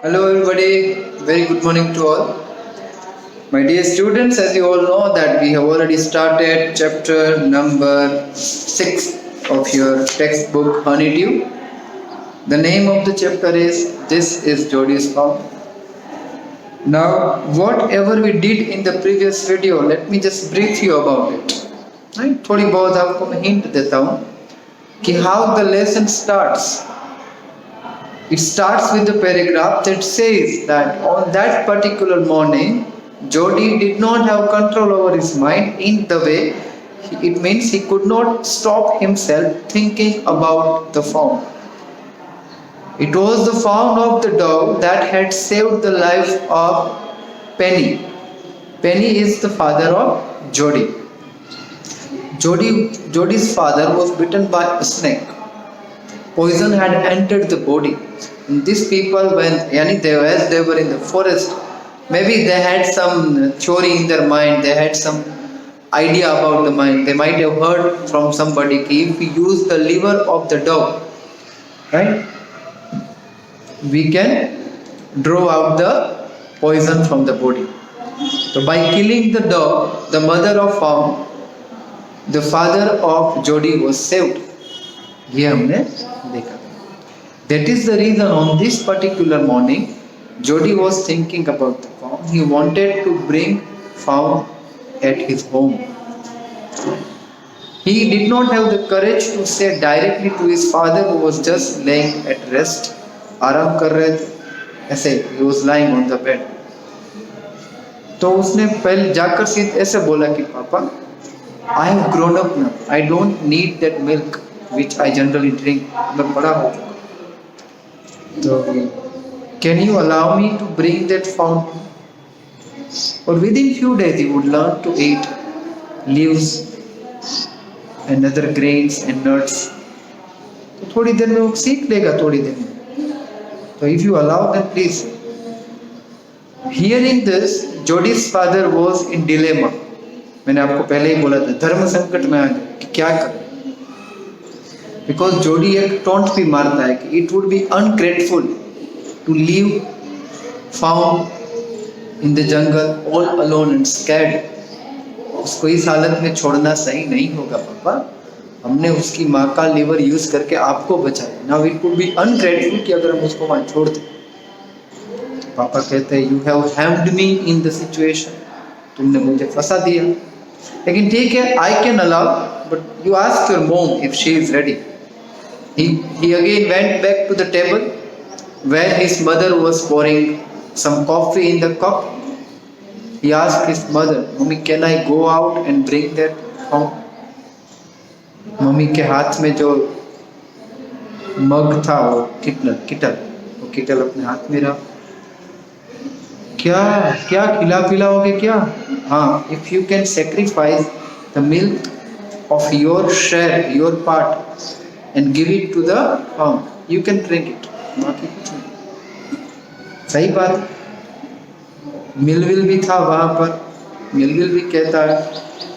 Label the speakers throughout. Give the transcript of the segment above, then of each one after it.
Speaker 1: Hello everybody, very good morning to all. My dear students, as you all know that we have already started chapter number 6 of your textbook Honeydew. The name of the chapter is This is Jodi's Farm. Now whatever we did in the previous video, let me just brief you about it. Right? थोड़ी बहुत आपको मैं hint देता हूँ कि how the lesson starts. It starts with the paragraph that says that on that particular morning, Jody did not have control over his mind in the way it means he could not stop himself thinking about the fawn. It was the fawn of the dog that had saved the life of Penny. Penny is the father of Jody. Jody's father was bitten by a snake. Poison had entered the body. And these people, as they were in the forest, maybe they had some theory in their mind, they had some idea about the mind. They might have heard from somebody that if we use the liver of the dog, right, we can draw out the poison from the body. So by killing the dog, the mother of Fawn, the father of Jody was saved. ये हमने देखा. That is the reason on this particular morning, Jody was thinking about the fawn. He wanted to bring fawn at his home. He did not have the courage to say directly to his father who was just laying at rest. आराम कर रहे थे. ऐसे he was lying on the bed. तो उसने पहले जाकर सीधे ऐसे बोला कि पापा, I have grown up now. I don't need that milk which I generally drink. मैं बड़ा हो चुका. So, can you allow me to bring that fountain? Or within few days he would learn to eat leaves and other grains and nuts. तो थोड़ी देर में वो सीख लेगा थोड़ी देर में. So if you allow then please. Hearing this, Jody's father was in dilemma. मैंने आपको पहले ही बोला था धर्म संकट में आ गया कि क्या करें. Because Jody एक टॉन्ट भी मारता है कि it would be ungrateful to leave found in the jungle all alone and scared. उसको इस हालत में छोड़ना सही नहीं होगा पापा. हमने उसकी माँ का लिवर यूज करके आपको बचाया. Now it would be ungrateful कि अगर हम उसको वहाँ छोड़ दें. पापा कहते हैं you have hemmed me in the situation. तुमने मुझे फंसा दिया. लेकिन ठीक है, I can allow, but you ask your mom if she is ready. He again went back to the table where his mother was pouring some coffee in the cup. He asked his mother, "Mommy, can I go out and bring that home?" Mummy के हाथ में जो मग था वो kettle अपने हाथ में रहा. क्या खिला पिलाओगे क्या? हाँ, if you can sacrifice the milk of your share, your part, and give it to the farm, you can drink it. बाकी कुछ नहीं. सही बात. मिलविल भी था वहाँ पर. मिलविल भी कहता है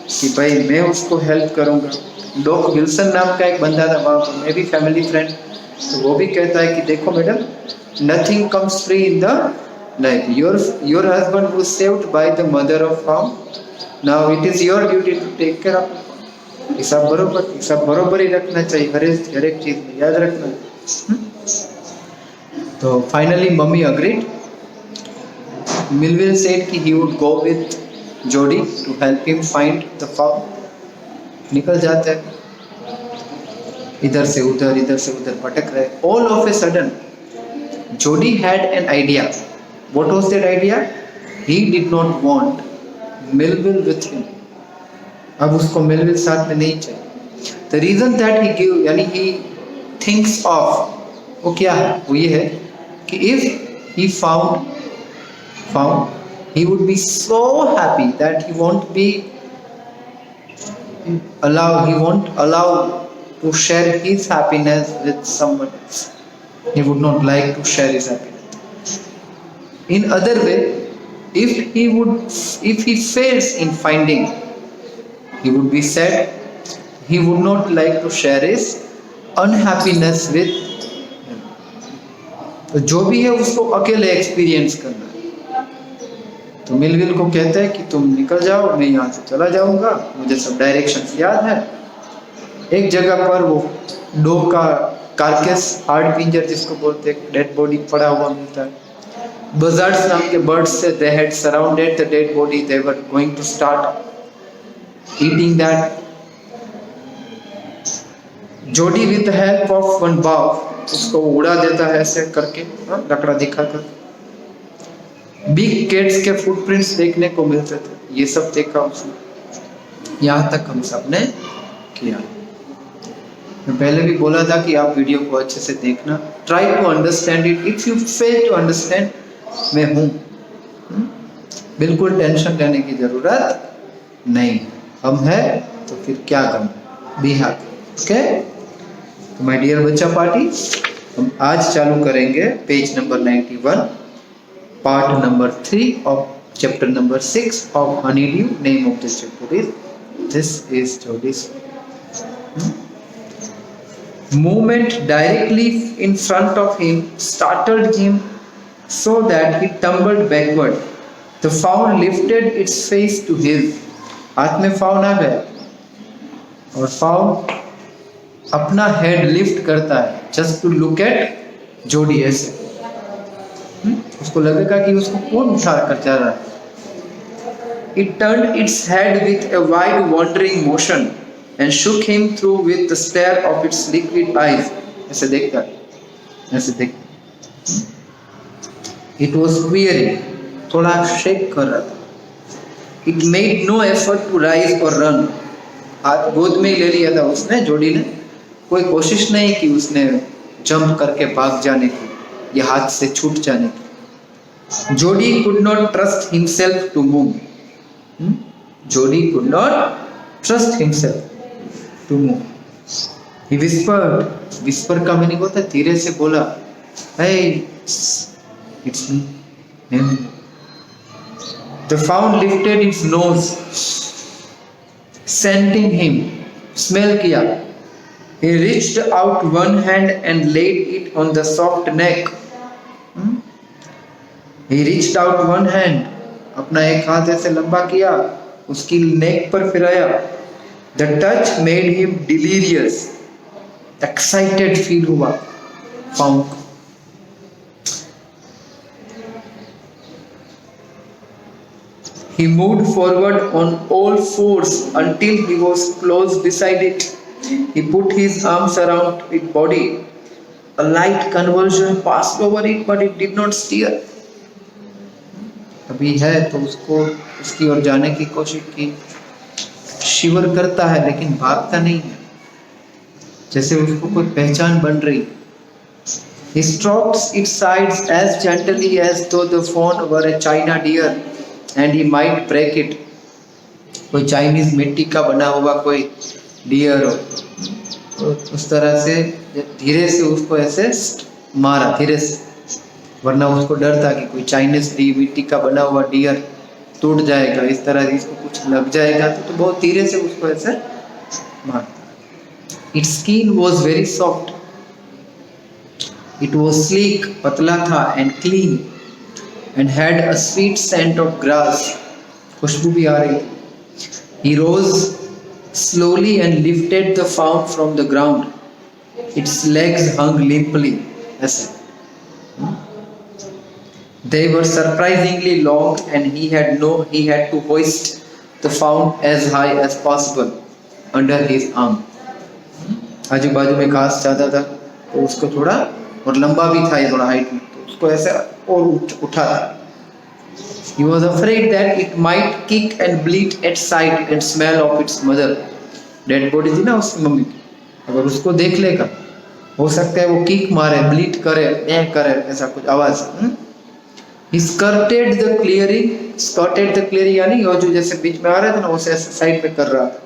Speaker 1: कि भाई मैं उसको हेल्प करूँगा. डॉक विल्सन नाम का एक बंदा था वहाँ पर, मैं भी फैमिली फ्रेंड. तो वो भी कहता है कि देखो madam, nothing comes free in the life. Your husband was saved by the mother of farm. Now it is your duty to take care of it. हिसाब बरोबर ही रखना चाहिए हर एक चीज में, याद रखना. तो finally mummy agreed. Millville said कि he would go with Jody to help him find the farm. निकल जाते हैं, इधर से उधर भटक रहे. All of a sudden Jody had an idea. What was that idea? He did not want Melville with him. अब उसको मेलविल साथ में नहीं चाहिए. The reason that he give, यानी he thinks of, वो क्या है? वो ये है कि if he found, he would be so happy that he won't allow to share his happiness with someone else. He would not like to share his happiness. In other way, if he fails in finding, he would be sad. He would not like to share his unhappiness with him. तो जो भी है उसको अकेले experience करना है। तो Millville को कहते हैं कि तुम निकल जाओ, मैं यहाँ से चला जाऊंगा, मुझे सब डायरेक्शंस याद है। एक जगह पर वो डॉग का कार्केस, हार्ड पिंजर जिसको बोलते हैं, डेड बॉडी पड़ा हुआ मिलता है। बजर्ड्स नाम के बर्ड्स से they had surrounded the dead body, they were going to start eating that. Jody with the help of one बाव, उसको उड़ा देता है ऐसे करके, लकड़ा दिखाकर। बिग कैट्स के फुटप्रिंट्स देखने को मिलते थे, ये सब देखा उसने। यहाँ तक हम सब ने किया। मैं पहले भी बोला था कि आप वीडियो को अच्छे से देखना, try to understand it. If you fail to understand, मैं हूं, बिल्कुल टेंशन लेने की जरूरत नहीं। हम है तो फिर क्या गम, बी हैप्पी। ओके, तो माय डियर बच्चा पार्टी, हम आज चालू करेंगे page number 91, part number 3 of chapter number 6 of honeydew. Name of this chapter is this is Jody's. Movement directly in front of him startled him so that he tumbled backward. The fawn lifted its face to his. हाथ में faun आ गया और faun अपना head lift करता है just to look at जोडी। ऐसे उसको लगेगा कि उसको कौन उठा कर जा रहा है। It turned its head with a wide wandering motion and shook him through with the stare of its liquid eyes. ऐसे देखता, ऐसे देखता। It was queering, थोड़ा शेक कर रहा था। It made no effort to rise or run. हाथ गोद में ही ले लिया था उसने, जोडी ने। कोई कोशिश नहीं की उसने जंप करके भाग जाने की या हाथ से छूट जाने की। जोडी could not trust himself to move. Jody could not trust himself to move. He whispered. Whisper का मीनिंग होता है धीरे से बोला, hey, it's me. The fawn lifted its nose, scenting him. Smell किया. He reached out one hand and laid it on the soft neck. He reached out one hand. अपना एक हाथ ऐसे लंबा किया, उसकी नेक पर फिराया। The touch made him delirious. Excited feel हुआ फाउन को। He moved forward on all fours until he was close beside it. He put his arms around its body. A light convulsion passed over it, but it did not stir. अभी है तो उसको उसकी ओर जाने की कोशिश की, शिवर करता है लेकिन भागता नहीं है, जैसे उसको कोई पहचान बन रही। He stroked its sides as gently as though the fawn were a china deer and he might break it. कोई चाइनीज मिट्टी का बना हुआ कोई डियर हो, तो उस तरह से धीरे से उसको ऐसे मारा, धीरे से, वरना उसको डर था कि कोई चाइनीज मिट्टी का बना हुआ डियर टूट जाएगा, इस तरह इसको कुछ लग जाएगा, तो बहुत धीरे से उसको ऐसे मारता। Its skin was very soft. It was sleek, पतला था, and clean, and had a sweet scent of grass. खुशबू भी आ रही थी। He rose slowly and lifted the fawn from the ground. Its legs hung limply. ऐसे they were surprisingly long, and he had to hoist the fawn as high as possible under his arm. आजू बाजू में घास ज्यादा था तो उसको थोड़ा, और लंबा भी था ये थोड़ा हाइट में, तो उसको ऐसे और उठा था। He was afraid that it might kick and bleat at sight and smell of its mother. Dead body थी ना उसकी मम्मी की, अगर उसको देख लेगा हो सकता है वो किक मारे, ब्लीट करे, करे, ऐसा कुछ आवाज। He skirted the clearing यानी वो जो जैसे बीच में आ रहे थे ना, उसे ऐसे साइड पे कर रहा था,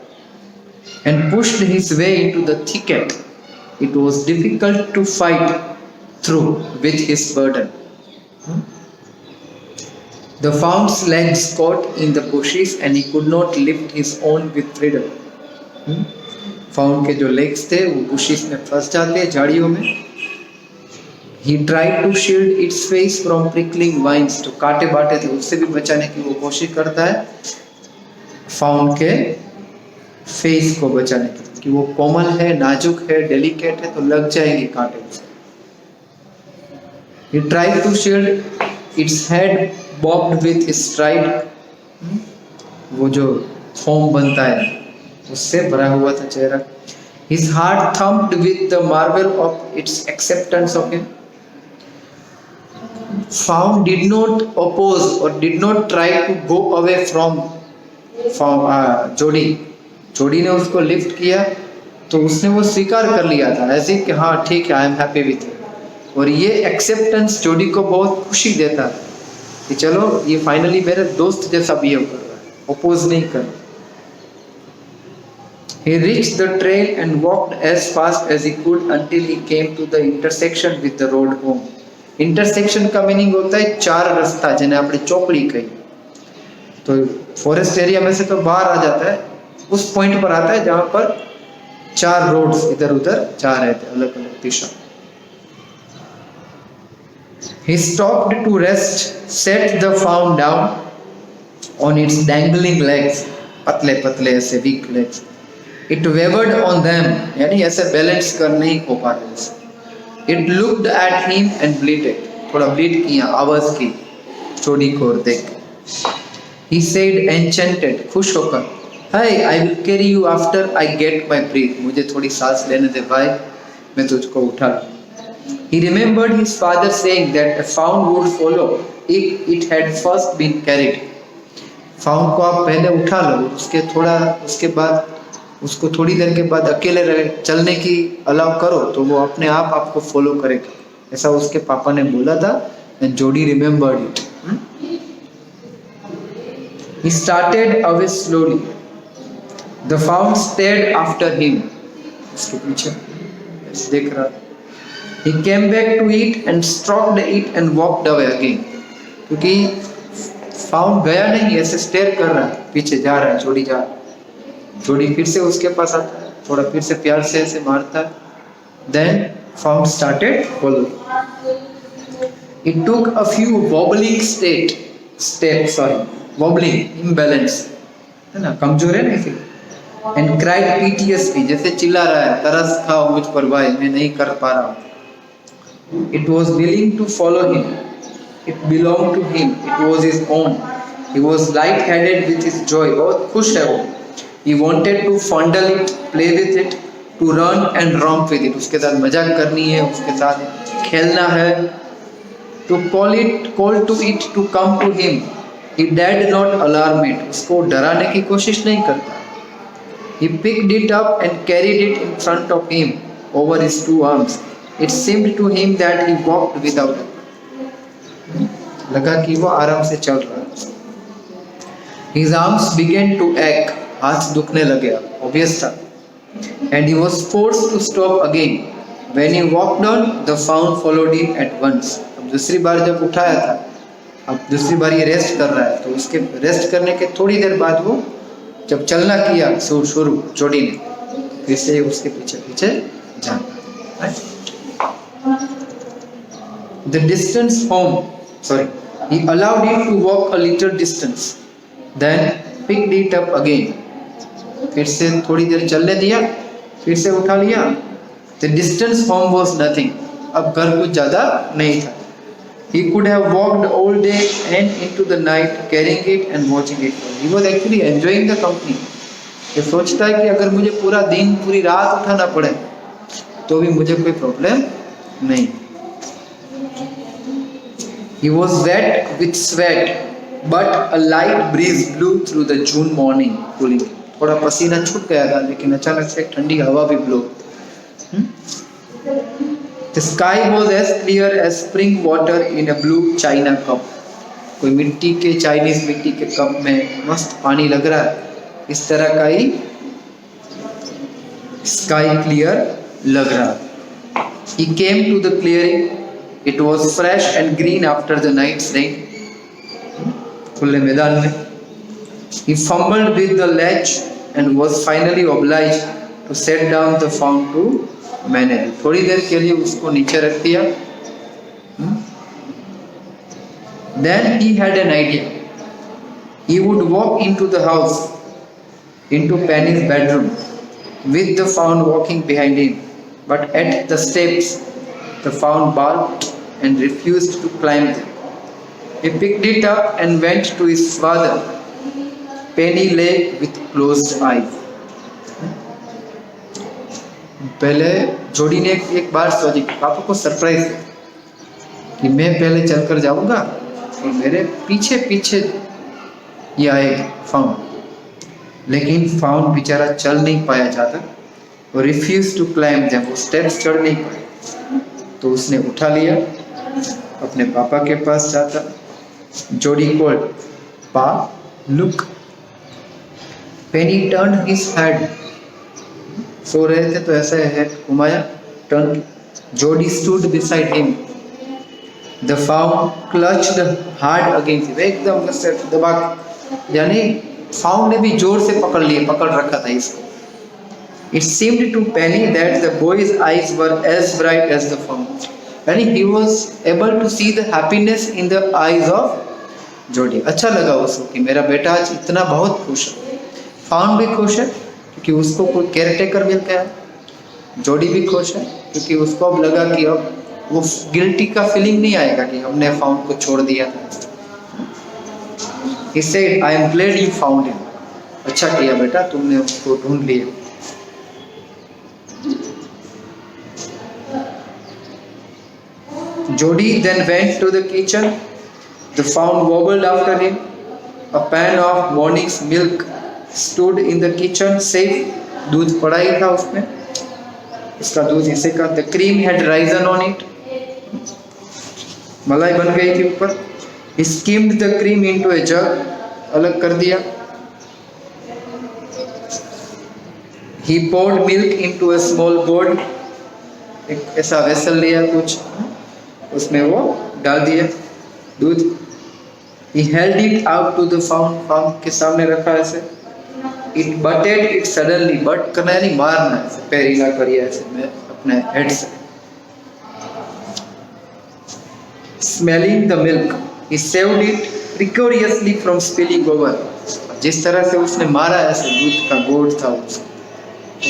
Speaker 1: and pushed his way into the thicket. It was difficult to fight through with his burden. The fawn's legs caught in the bushes and he could not lift his own with freedom. Faun के जो legs थे वो bushes में फंस जाते, झाड़ियों में, He tried to shield its face from prickling vines. तो काटे बाटे थे उससे भी बचाने की वो कोशिश करता है फाउंड के फेस को बचाने की, कि वो कोमल है, नाजुक है, डेलिकेट है, तो लग जाएंगे कांटे उसे. He tried to shield its head bobbed with his stride. वो जो फोम बनता है उससे भरा हुआ था चेहरा. His heart thumped with the marvel of its acceptance of him. Faun did not oppose or did not try to go away from जोड़ी. जोड़ी ने उसको लिफ्ट किया तो उसने वो स्वीकार कर लिया था ऐसे कि हाँ ठीक है, I am happy with you. और ये एक्सेप्टेंस जोड़ी को बहुत खुशी देता है कि चलो ये फाइनली मेरे दोस्त जैसा बिहेव कर रहा है, ओपोज नहीं कर. He reached the trail and walked as fast as he could until he came to the intersection with the road home. Intersection का मीनिंग होता है चार रास्ता, जिन्हें આપણે ચોકડી कही. तो फॉरेस्ट एरिया में से तो बाहर आ जाता है, उस पॉइंट पर आता है जहां पर चार रोड्स इधर उधर जा रहे थे अलग अलग दिशा. He stopped to rest, set the fawn down on its dangling legs, पतले पतले ऐसे weak legs. It wavered on them, यानी ऐसे बैलेंस कर नहीं हो पा रहे. It looked at him and bleated, थोड़ा ब्लीड किया, आवाज की जोड़ी को देख. He said enchanted, खुश होकर, Hey, I will carry you after I get my breath. मुझे थोड़ी सांस लेने दे भाई, मैं तुझको उठा. He remembered his father saying that a fawn would follow if it had first been carried. Found को आप पहले उठा लो, उसके बाद उसको थोड़ी देर के बाद अकेले रहे चलने की अलाउ करो तो वो अपने आप आपको फॉलो करेगा, ऐसा उसके पापा ने बोला था. एंड जोडी remembered it. He started away slowly. The fawn stared after him. उसके पीछे देख रहा. He came back to it and stroked it and walked away again. क्योंकि फाउंड गया नहीं, ऐसे स्टेयर कर रहा है, पीछे जा रहा है, जोड़ी जा रहा है. जोड़ी फिर से उसके पास आता है, थोड़ा फिर से प्यार से ऐसे मारता है. Then fawn started following. It took a few wobbling wobbling, imbalance, है ना, कमजोर है ना इसे. And cried piteously, जैसे चिल्ला रहा है, तरस खाओ मुझ पर भाई, मैं नहीं कर पा रहा हूँ. It was willing to follow him. It belonged to him. It was his own. He was light-headed with his joy. बहुत खुश है वो. He wanted to fondle it, play with it, to run and romp with it. उसके साथ मजाक करनी है, उसके साथ खेलना है. To call to it to come to him. He dared not alarm it. उसको डराने की कोशिश नहीं करता. He picked it up and carried it in front of him over his two arms. It seemed to him that he walked without it. लगा कि वो आराम से चल रहा है. His arms began to ache. हाथ दुखने लगे, obvious था. And he was forced to stop again. When he walked on, the fawn followed him at once. अब दूसरी बार जब उठाया था, अब दूसरी बार ये रेस्ट कर रहा है, तो उसके रेस्ट करने के थोड़ी देर बाद वो जब चलना किया शुरू जोड़ी ने, फिर से उसके पीछे पीछे जाना. The distance home, he allowed it to walk a little distance, then picked it up again. फिर से थोड़ी देर चलने दिया, फिर से उठा लिया. The distance home was nothing. अब घर कुछ ज़्यादा नहीं था. He could have walked all day and into the night carrying it and watching it. He was actually enjoying the company. ये सोचता है कि अगर मुझे पूरा दिन पूरी रात उठाना पड़े तो भी मुझे कोई प्रॉब्लम नहीं. He was wet with sweat, but a light breeze blew through the June morning, cooling. थोड़ा पसीना छूट गया था, लेकिन अचानक से ठंडी हवा भी blow. The sky was as clear as spring water in a blue china cup. कोई मिट्टी के चाइनीज मिट्टी के कप में मस्त पानी लग रहा है, इस तरह का ही स्काई क्लियर लग रहा. He came to the clearing. It was fresh and green after the night's rain. खुले मैदान में. He fumbled with the latch and was finally obliged to set down the fawn to manage. थोड़ी देर के लिए उसको नीचे रख दिया Then he had an idea. He would walk into the house, into Penny's bedroom, with the fawn walking behind him. But at the steps, the fawn balked and refused to climb them. He picked it up and went to his father. Penny lay with closed eyes. पहले जोड़ी ने एक बार सोची कि पापा को surprise कि मैं पहले चलकर जाऊंगा और मेरे पीछे पीछे ये आएगा फाउन, लेकिन फाउन बेचारा चल नहीं पाया जाता और रिफ्यूज टू क्लाइंब देम, वो स्टेप्स चढ़ नहीं पाए। तो उसने उठा लिया, अपने पापा के पास जाता। Jody called, Pa look. Penny turn his head, सो रहे थे तो ऐसा हेड घुमाया, turn. Jody stood beside him. The fawn clutched hard against him, एकदम से दबा, यानी फाउन ने भी जोर से पकड़ रखा था इसको। It seemed to Penny that the boy's eyes were as bright as the fawn. यानी he was able to see the happiness in the eyes of जोड़ी। अच्छा लगा उसको कि मेरा बेटा आज इतना बहुत खुश है। फाउन भी खुश है क्योंकि उसको कोई केयर टेकर मिल गया। जोड़ी भी खुश है क्योंकि उसको अब लगा कि अब वो गिल्टी का फीलिंग नहीं आएगा कि हमने फाउन को छोड़ दिया था। He said, I am glad you found him. अच्छा किया बेटा, तुमने उसको ढूंढ लिया। Jody then went to the kitchen. The fawn wobbled after him. A pan of morning's milk stood in the kitchen, safe. दूध पड़ा ही था उसमें, इसका दूध इसे का। The cream had risen on it. मलाई बन गई थी ऊपर। He skimmed the cream into a jug. अलग कर दिया। He poured milk into a small bowl. एक ऐसा वेसल लिया कुछ, उसमें वो डाल दिया दूध। He held it out to the fawn, faun के सामने रखा ऐसे। It butted it suddenly, but करना यानी मारना, ऐसे पैर हिला करिए ऐसे में अपने हेड से। Smelling the milk, he saved it precariously from spilling over. जिस तरह से उसने मारा ऐसे, दूध का गोड़ था उसको,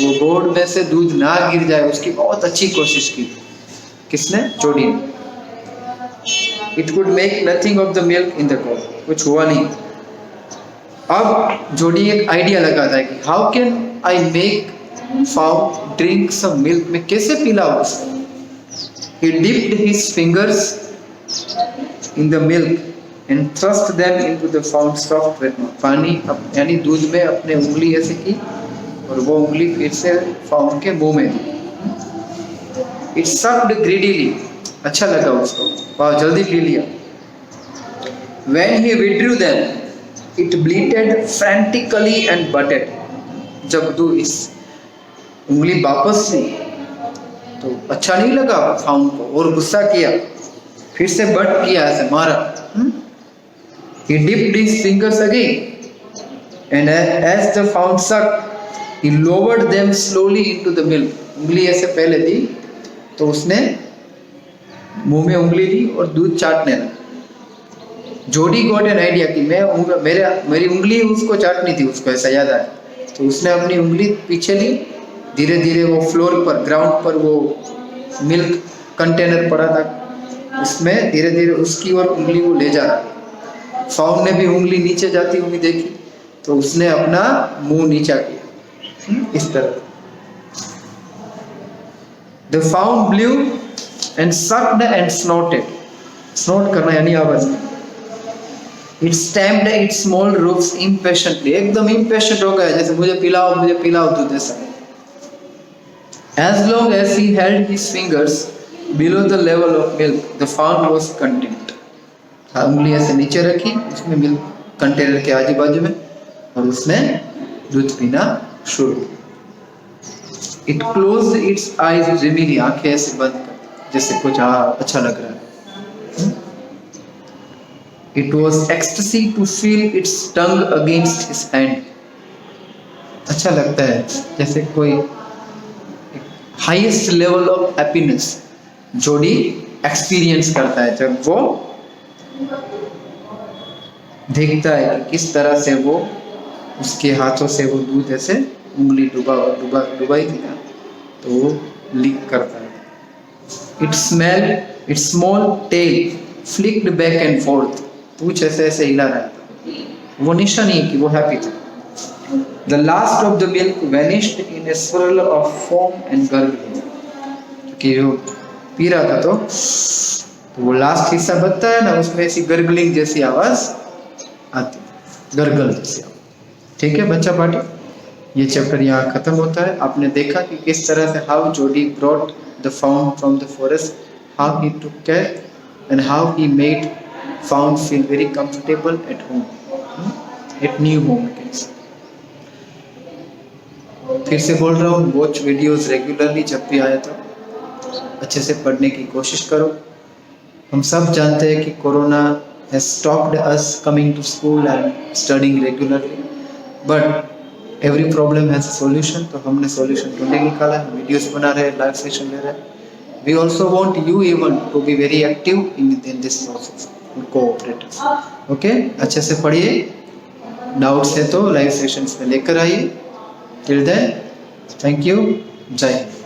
Speaker 1: वो गोड़ में से दूध ना गिर जाए उसकी बहुत अच्छी कोशिश की। किसने? जोड़ी ने। It could make nothing of the milk in the bowl. कुछ हुआ नहीं। अब जोड़ी एक आइडिया लगाता है कि how can I make fawn drink some milk, में कैसे पिलाऊं उसको। He dipped his fingers in the milk and thrust them into the fawn's soft wet mouth. पानी यानी दूध में अपने उंगली ऐसे की और वो उंगली फिर से फाउन के मुंह में दी। It sucked greedily. अच्छा लगा उसको, वाह जल्दी पी लिया। When he withdrew them, it bleated frantically and butted. जब दूध इस उंगली वापस ली तो अच्छा नहीं लगा फाउन को और गुस्सा किया, फिर से बट किया, ऐसे मारा। He dipped his fingers again, and as the fawn sucked, he lowered them slowly into the milk. उंगली ऐसे पहले दी तो उसने मुंह में उंगली ली और दूध चाटने लगा। जोड़ी गॉट एन आइडिया कि मेरी उंगली उसको चाटनी थी, उसको ऐसा याद आया, तो उसने अपनी उंगली पीछे ली। धीरे धीरे वो फ्लोर पर, ग्राउंड पर वो मिल्क कंटेनर पड़ा था, उसमें धीरे धीरे उसकी ओर उंगली वो ले जा रहा। फाउन ने भी उंगली नीचे जाती हुई देखी तो उसने अपना मुंह नीचा किया इस तरह। The fawn blew and sucked and snorted. Snort करना यानी आवाज। It stamped its small roofs impatiently. एकदम impatient हो गया, जैसे मुझे पिलाओ दूध ऐसा। As long as he held his fingers below the level of milk, the fawn was content. उंगली ऐसे नीचे रखी उसमें मिल्क कंटेनर के आजू बाजू में और उसने दूध पीना शुरू किया। It closed its eyes dreamily. आंखें ऐसे बंद कर जैसे कुछ अच्छा लग रहा है। It was ecstasy to feel its tongue against his hand. अच्छा लगता है, जैसे कोई हाईएस्ट लेवल ऑफ हैप्पीनेस जोड़ी एक्सपीरियंस करता है जब वो देखता है कि किस तरह से वो उसके हाथों से वो दूध ऐसे उंगली डुबाई थी ना, तो वो लीक करता है। It's small tell flicked back and fourth, पूछ ऐसे ऐसे हिला रहा था। वो निशान नहीं है कि वो हैप्पी था। The last of the milk वेनिश्ड in A swirl of foam and gargling, कि जो पी रहा था तो वो लास्ट हिस्सा बचता है ना, उसमें ऐसी गर्गलिंग जैसी आवाज आती, गर्गल जैसी आवाज। ठीक है बच्चा पार्टी, ये चैप्टर यहाँ खत्म होता है। आपने देखा कि किस तरह से how Jody brought the fawn from the forest, how he took care and how he made fawn feel very comfortable at home, at new home. फिर से बोल रहा हूँ, वॉच वीडियोस रेगुलरली, जब भी आए तो अच्छे से पढ़ने की कोशिश करो। हम सब जानते हैं कि corona has stopped us coming to school and studying regularly, but every problem has a solution। तो हमने solution ढूंढे निकाला है, वीडियोस बना रहे हैं, लाइव सेशन ले रहे हैं। We also want you even to be very active in this process, cooperate। okay, अच्छे से पढ़िए, डाउट्स है तो लाइव सेशंस में लेकर आइए। Till then, thank you, जय हिंद।